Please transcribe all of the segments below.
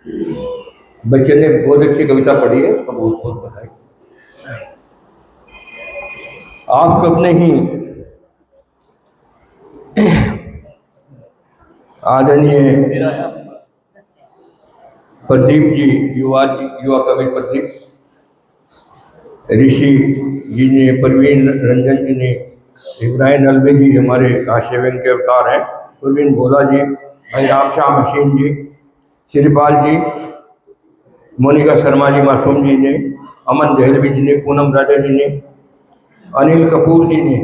बच्चे ने बहुत अच्छी कविता पढ़ी है, उसको बहुत बहुत बधाई। आप सबने ही आदरणीय प्रदीप जी, युवा कवि प्रदीप, ऋषि जी ने, परवीन रंजन जी ने, इब्राहिम अलवी जी हमारे आशेवन के अवतार हैं, परवीन भोला जी, भाई राम श्याम हसीन जी, श्रीपाल जी, मोनिका शर्मा जी, मासूम जी ने, अमन दहलवी जी ने, पूनम राजा जी ने, अनिल कपूर जी ने,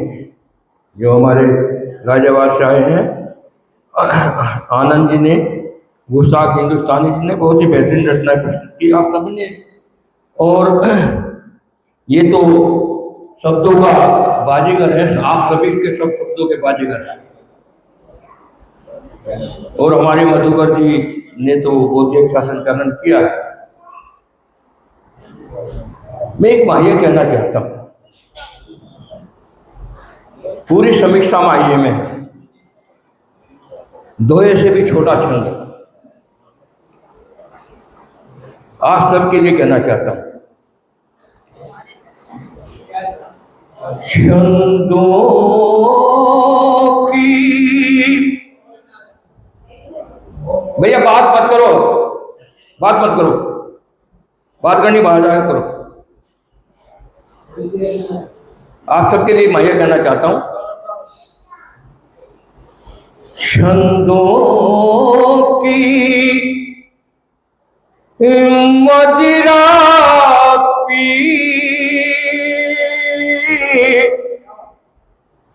जो हमारे गाजियाबाद से आए हैं, आनंद जी ने, गुस्ताख हिंदुस्तानी जी ने बहुत ही बेहतरीन रचनाएं प्रस्तुत की आप सभी ने। और ये तो शब्दों का बाजीगर है, आप सभी के सब शब्दों के बाजीगर हैं। और हमारे मधुकर जी ने तो बहुत ही अच्छा संचालन किया है। मैं एक माहिया कहना चाहता हूं, पूरी समीक्षा माहिए में है, दोहे से भी छोटा छंद आप सबके लिए कहना चाहता हूं। छंदों की भैया बात मत करो, बात करनी बाहर जाकर करो। आप सबके लिए मैं ये कहना चाहता हूं, छंदों की मदिरा पी,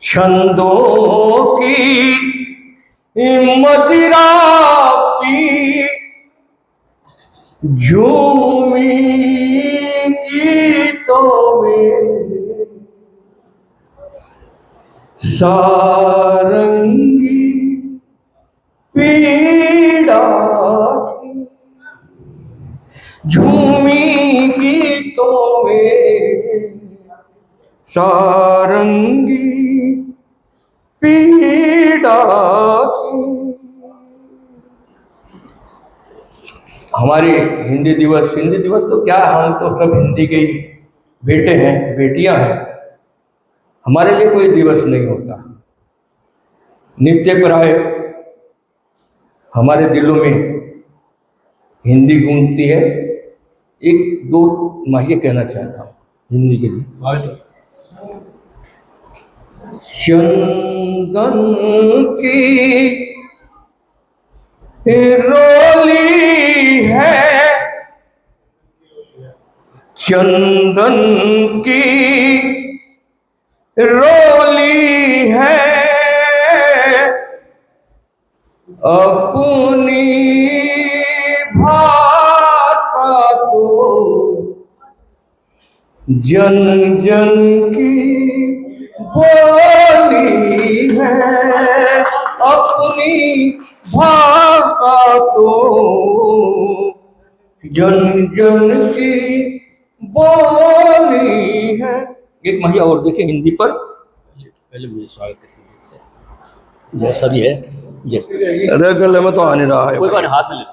छंदों की मदिरा पी, झूमी गीतों में सारंगी पीड़ा की, झूमी गीतों में सारंगी पीड़ा की। हमारी हिंदी दिवस तो क्या, हम तो सब हिंदी के ही बेटे हैं, बेटियां हैं, हमारे लिए कोई दिवस नहीं होता। नित्य प्राय हमारे दिलों में हिंदी गूंजती है। एक दो माहिए कहना चाहता हूँ हिंदी के लिए। चंदन की रोली है, चंदन की रोली है, अपनी भाषा तो जन जन की बोली है, अपनी भाषा तो जन जन की बोली है। एक महिला और देखिए हिंदी पर। पहले मुझे स्वागत करिए, जैसा भी है, जैसे अरे गले में तो आने रहा है, कोई बात नहीं, हाथ में ले,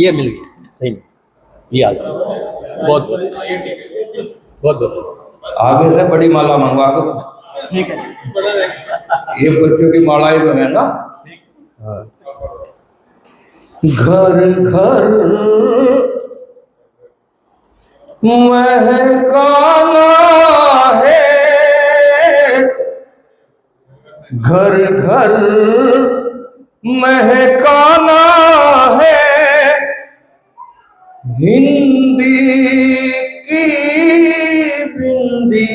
ये मिल गया सही में, ये आ जाओ। बहुत बहुत आगे से बड़ी माला मंगवा करो, ठीक है। ये बच्चों की मालाएं जो है ना, घर घर महकाना है, घर घर महकाना है, हिंदी की बिंदी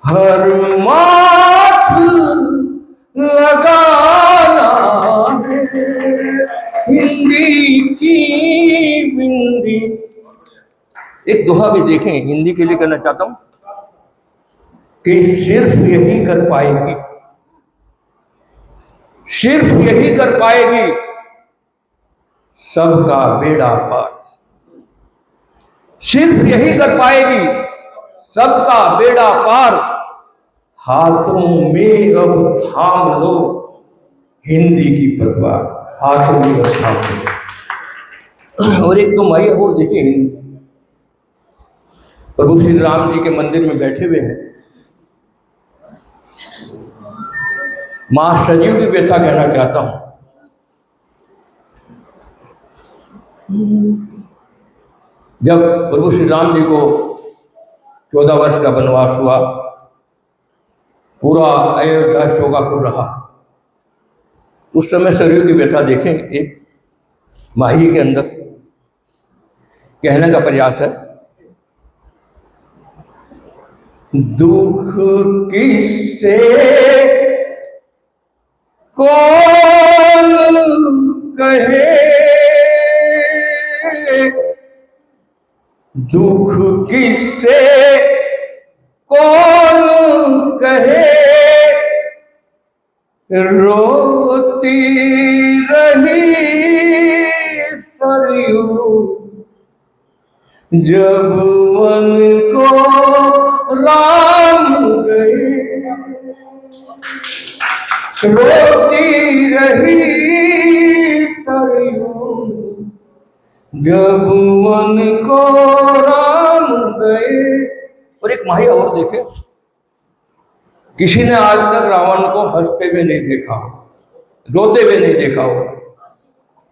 हर माथ लगाना है, हिंदी की बिंदी। एक दोहा भी देखें, हिंदी के लिए करना चाहता हूं कि सिर्फ यही कर पाएगी, सिर्फ यही कर पाएगी सबका बेड़ा पार, सिर्फ यही कर पाएगी सबका बेड़ा पार। हाथों में अब थाम लो हिंदी की पतवार हाथों में रखा हुआ। और एक तो माई और देखिए, प्रभु श्री राम जी के मंदिर में बैठे हुए हैं। मां सरयू की व्यथा कहना चाहता हूं। जब प्रभु श्री राम जी को 14 वर्ष का वनवास हुआ, पूरा अयोध्या शोकाकुल रहा, उस समय सरयू की व्यथा देखें। एक माही के अंदर कहने का प्रयास है, दुख किससे कौन कहे, दुख किससे कौन कहे, रोती रही सरयू जब वन को राम गए, रोती रही सरयू जब वन को राम गए। और एक माही और देखे, किसी ने आज तक रावण को हंसते हुए नहीं देखा, रोते हुए नहीं देखा होगा।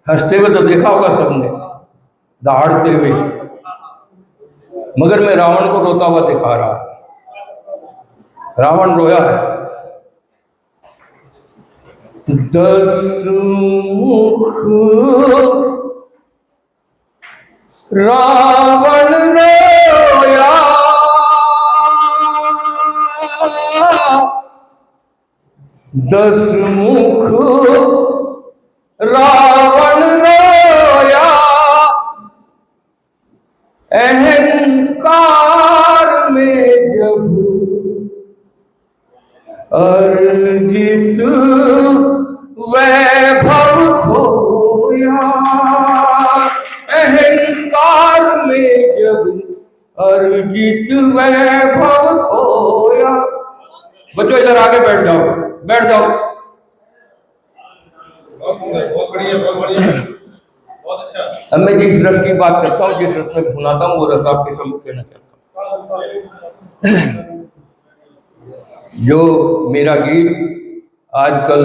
हंसते हुए तो देखा होगा सबने, दहाड़ते हुए, मगर मैं रावण को रोता हुआ दिखा रहा। रावण रोया है। 10 मुख रावण रोया, 10 मुख रावण रोया, अहंकार में जब अर्जित वैभव खोया, अहंकार में जब अर्जित वैभव खोया। बच्चों इधर आगे बैठ जाओ, बैठ जाओ। बहुत बढ़िया, बहुत बढ़िया, बहुत अच्छा। अब मैं जिस रस की बात करता हूँ, जिस रस में भुनाता हूँ, वो रस आपके सम्मुख देना चाहता हूँ। जो मेरा गीत आजकल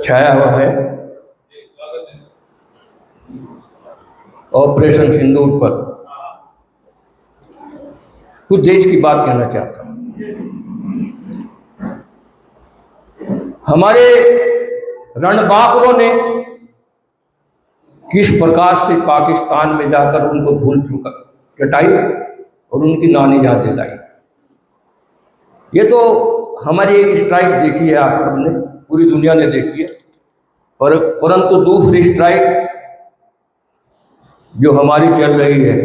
छाया हुआ है ऑपरेशन सिंदूर पर, कुछ देश की बात कहना चाहता हूँ। हमारे रणबांकुरों ने किस प्रकार से पाकिस्तान में जाकर उनको धूल चटाई और उनकी नानी याद दिलाई। ये तो हमारी एक स्ट्राइक देखी है, आप सबने, पूरी दुनिया ने देखी है। परंतु दूसरी स्ट्राइक जो हमारी चल रही है,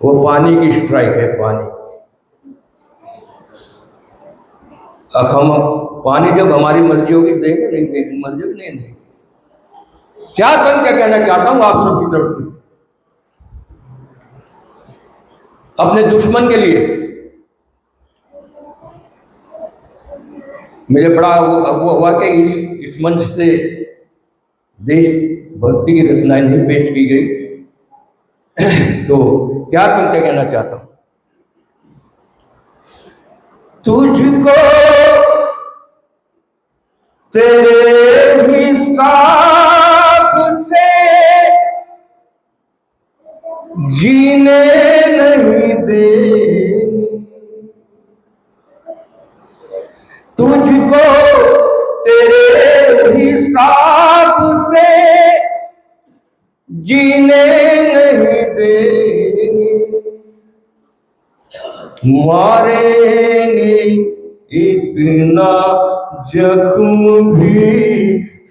वो पानी की स्ट्राइक है। पानी, अब हम पानी जब हमारी मर्जी होगी देंगे, नहीं देंगे, मर्जी होगी नहीं देंगे। चार पंक्तियां कहना चाहता हूं आप सबकी तरफ से, अपने दुश्मन के लिए। मुझे बड़ा वो हुआ कि इस मंच से देशभक्ति की रचनाएं नहीं पेश की गई, तो क्या पंक्तियां कहना चाहता हूं। तुझको तेरे हिसाब से जीने नहीं देंगे, तुझको तेरे हिसाब से जीने नहीं देंगे, मारेंगे इतना जख्म भी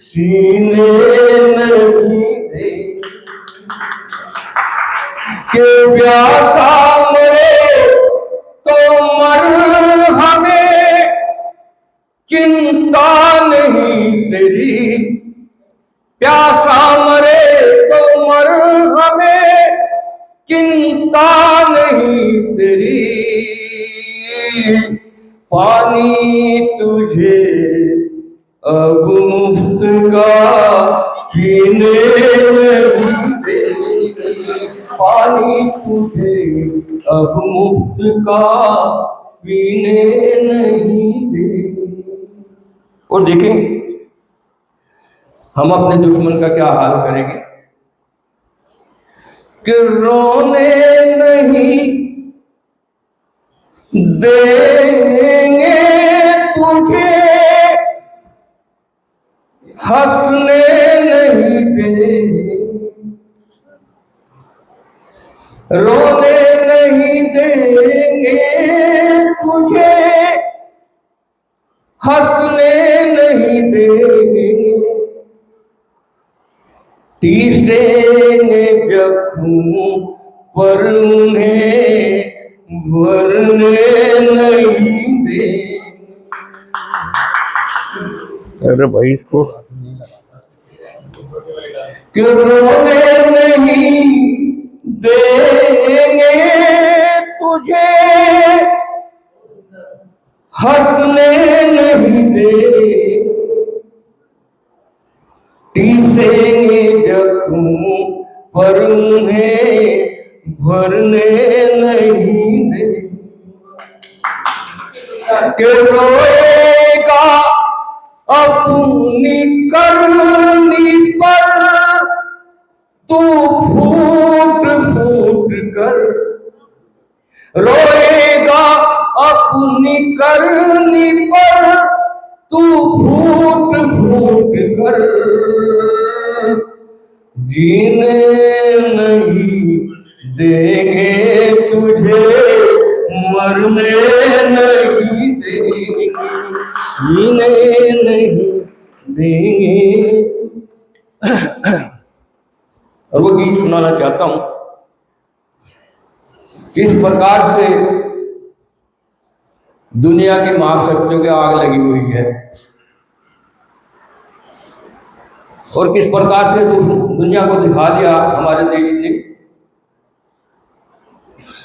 सीने नहीं देंगे, कि प्यासा मरे तो मर हमें चिंता नहीं तेरी, प्यासा मरे तो मर हमें चिंता नहीं तेरी, पानी तुझे अब मुफ्त का पीने नहीं देंगे, पानी तुझे अब मुफ्त का पीने नहीं देंगे। और देखें हम अपने दुश्मन का क्या हाल करेंगे कि रोने नहीं देंगे तुझे, हंसने नहीं देंगे, रोने नहीं देंगे तुझे, हंसने नहीं देंगे, तीसरे जख्मों पर उन्हें भरने नहीं देंगे। अरे भाई इसको क्यों रोने नहीं देंगे तुझे, हंसने नहीं देंगे, टीसेंगे जख्मों पर उन्हें भरने नहीं देंगे। कि रोएगा अपनी करनी पर तू फूट फूट कर, रोएगा अपनी करनी पर तू फूट फूट कर, जीने नहीं देंगे तुझे, मरने नहीं देंगे, जीने नहीं देंगे। और वो गीत सुनाना चाहता हूं, किस प्रकार से दुनिया की महाशक्तियों की आग लगी हुई है और किस प्रकार से दुनिया को दिखा दिया हमारे देश ने,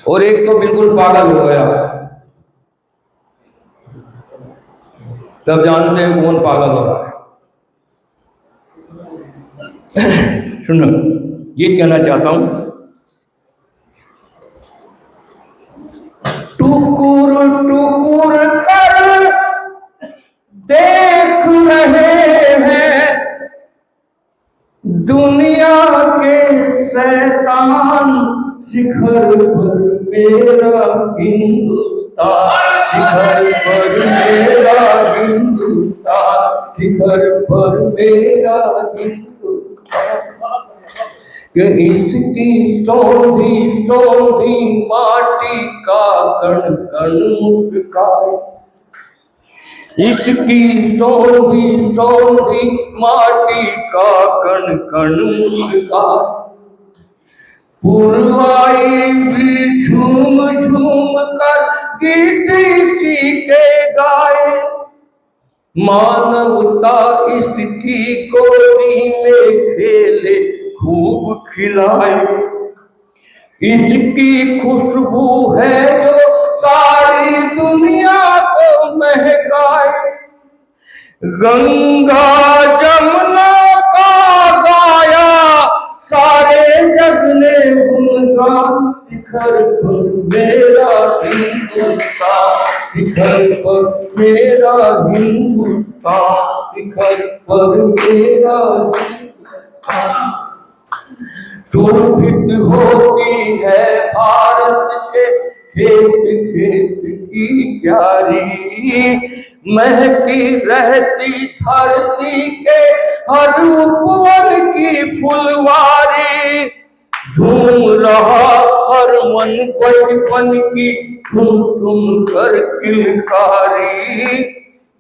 और एक तो बिल्कुल पागल हो गया। तब जानते हैं कौन पागल हो रहा है। सुनो ये कहना चाहता हूं, टुकुर टुकुर कर देख रहे हैं दुनिया के शैतान, शिखर पर मेरा हिंदुस्तान, शिखर पर मेरा हिंदुस्तान, शिखर पर मेरा हिंदुस्तान, कि इसकी सौंधी सौंधी माटी का कण कण मुस्काए, इसकी सौंधी सौंधी माटी का कण कण मुस्काए, पुरवाई भी झूम झूम कर गीत इसी के गाए, मानवता इसकी गोदी में खेले खूब खिलाए, इसकी खुशबू है जो सारी दुनिया को महकाए, गंगा जमुना का गाया सारे जग ने गुणगान, शिखर पर मेरा हिंदुस्तान, शिखर पर मेरा हिंदुस्तान, शिखर पर मेरा हिंदुस्तान। शोभित होती है भारत के खेत खेत की क्यारी, महकी रहती धरती के हर उपवन की फुलवारी, झूम रहा हर मन बचपन की सुन सुन कर किलकारी,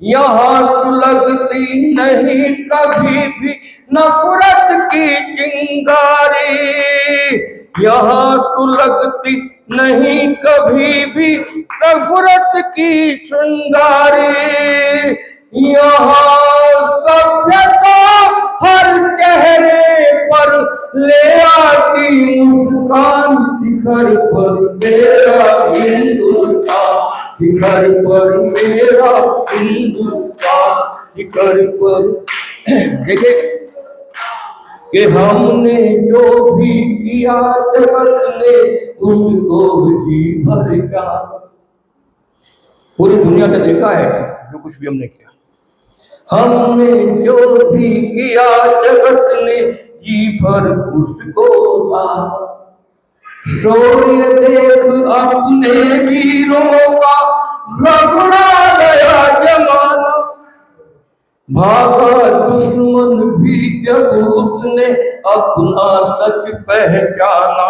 यहाँ सुलगती नहीं कभी भी नफरत की चिंगारी, यहाँ सुलगती नहीं कभी भी नफरत की चिंगारी, यहाँ सभ्यता हर चेहरे पर ले आती मुस्कान, शिखर पर मेरा हिंदुस्तान, शिखर पर मेरा हिंदुस्तान, शिखर पर। देखिए कि हमने जो भी किया जगत ने उसको जी भर जाना। पूरी दुनिया ने देखा है जो कुछ भी हमने किया। हमने जो भी किया जगत ने जी भर उसको जाना। शौर्य देख अपने वीरों का घबरा गया जमाना। भागा दुश्मन भी जब उसने अपना सच पहचाना।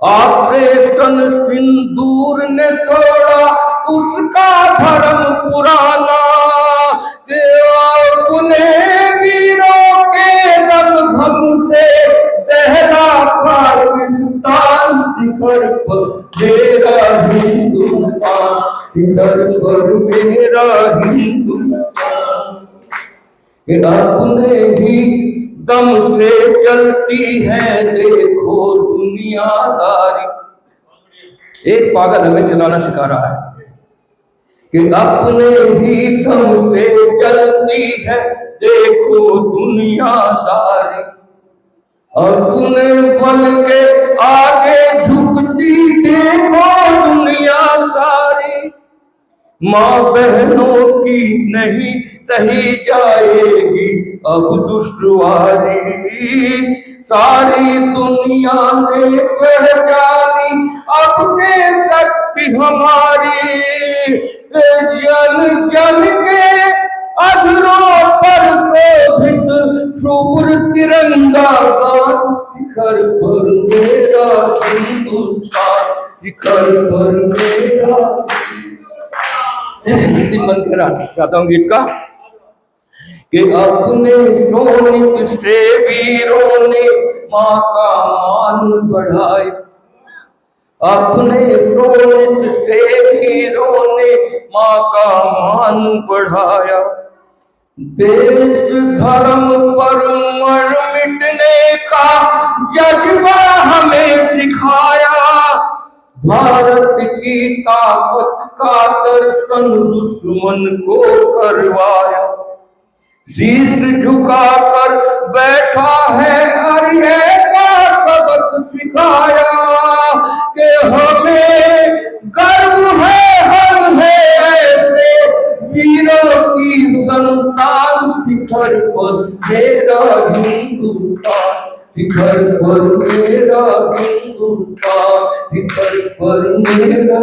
ऑपरेशन सिंदूर ने तोड़ा उसका भरम पुराना। कि अपने वीरों के दम घम से दहला पाकिस्तान, शिखर पर मेरा हिंदुस्तान, शिखर पर मेरा हिंदुस्तान। कि अपने ही दम से चलती है देखो दुनियादारी। एक पागल हमें चलाना सिखा रहा है कि अपने ही दम से चलती है देखो दुनियादारी। अपने बल के आगे झुकती देखो दुनिया सारी। माँ बहनों की नहीं सही जाएगी अब दुश्वारी। सारी दुनिया ने पहचानी अब के शक्ति हमारी। जल जल के अधरों पर शोभित शुभ्र तिरंगा गान, शिखर पर मेरा हिंदुस्तान, शिखर पर मेरा। मन कहना चाहता हूँ गीत का कि अपने शोणित से वीरों ने माँ का मान बढ़ाया। अपने शोणित से वीरों ने माँ का मान बढ़ाया। देश धर्म पर मर मिटने का जज्बा हमें सिखाया। भारत की ताकत का दर्शन दुश्मन को करवाया। शीश झुकाकर बैठा है अरे का सबक सिखाया। कि हमें गर्व है हम है ऐसे वीरों की संतान, शिखर पर मेरा हिंदुस्तान, शिखर पर मेरा हिंदुस्तान, शिखर पर मेरा।